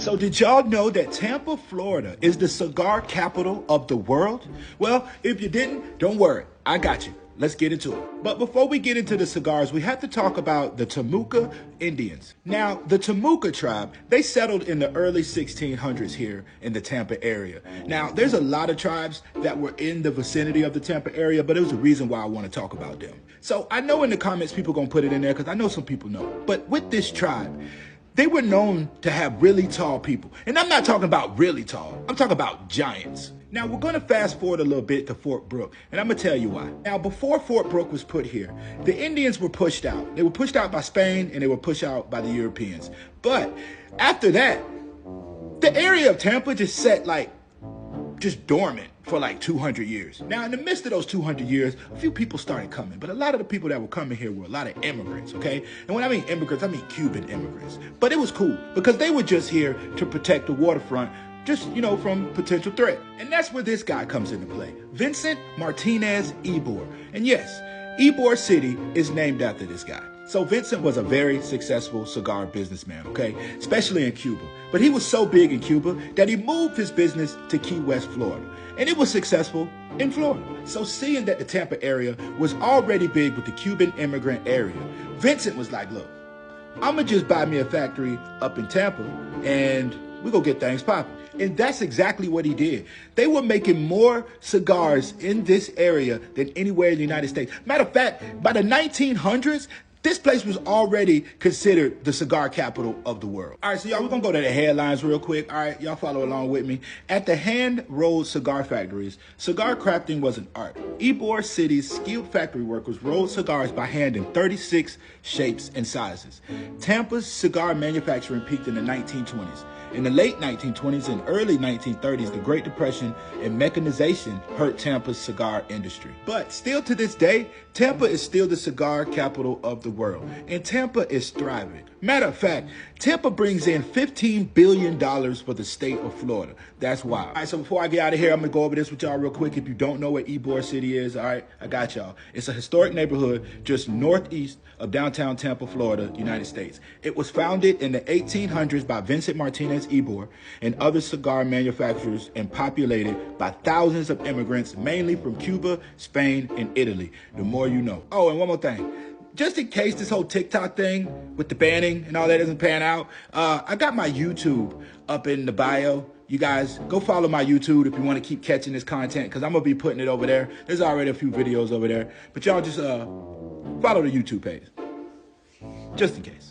So did y'all know that Tampa, Florida is the cigar capital of the world? Well, if you didn't, don't worry. I got you. Let's get into it. But before we get into the cigars, we have to talk about the Temuca Indians. Now, the Temuca tribe, they settled in the early 1600s here in the Tampa area. Now, there's a lot of tribes that were in the vicinity of the Tampa area, but it was a reason why I want to talk about them. So I know in the comments people going to put it in there because I know some people know. But with this tribe, they were known to have really tall people. And I'm not talking about really tall. I'm talking about giants. Now, we're going to fast forward a little bit to Fort Brooke, and I'm going to tell you why. Now, before Fort Brooke was put here, the Indians were pushed out. They were pushed out by Spain, and they were pushed out by the Europeans. But after that, the area of Tampa just sat just dormant for like 200 years. Now, in the midst of those 200 years, a few people started coming, but a lot of the people that were coming here were a lot of immigrants, okay? And when I mean immigrants, I mean Cuban immigrants. But it was cool because they were just here to protect the waterfront, just, from potential threat. And that's where this guy comes into play, Vincent Martinez Ybor. And yes, Ybor City is named after this guy. So Vincent was a very successful cigar businessman, okay, especially in Cuba. But he was so big in Cuba that he moved his business to Key West, Florida. And it was successful in Florida. So seeing that the Tampa area was already big with the Cuban immigrant area, Vincent was like, look, I'm going to just buy me a factory up in Tampa and we're going to get things popping. And that's exactly what he did. They were making more cigars in this area than anywhere in the United States. Matter of fact, by the 1900s, this place was already considered the cigar capital of the world. All right, so y'all, we're going to go to the headlines real quick. All right, y'all follow along with me. At the hand-rolled cigar factories, cigar crafting was an art. Ybor City's skilled factory workers rolled cigars by hand in 36 shapes and sizes. Tampa's cigar manufacturing peaked in the 1920s. In the late 1920s and early 1930s, the Great Depression and mechanization hurt Tampa's cigar industry. But still to this day, Tampa is still the cigar capital of the world, and Tampa is thriving. Matter of fact, Tampa brings in $15 billion for the state of Florida. That's wild. All right, so before I get out of here, I'm going to go over this with y'all real quick. If you don't know what Ybor City is, all right, I got y'all. It's a historic neighborhood just northeast of downtown Tampa, Florida, United States. It was founded in the 1800s by Vincent Martinez Ybor and other cigar manufacturers and populated by thousands of immigrants, mainly from Cuba, Spain, and Italy. The more you know. Oh, and one more thing. Just in case this whole TikTok thing with the banning and all that doesn't pan out, I got my YouTube up in the bio. You guys, go follow my YouTube if you want to keep catching this content, because I'm going to be putting it over there. There's already a few videos over there. But y'all just follow the YouTube page, just in case.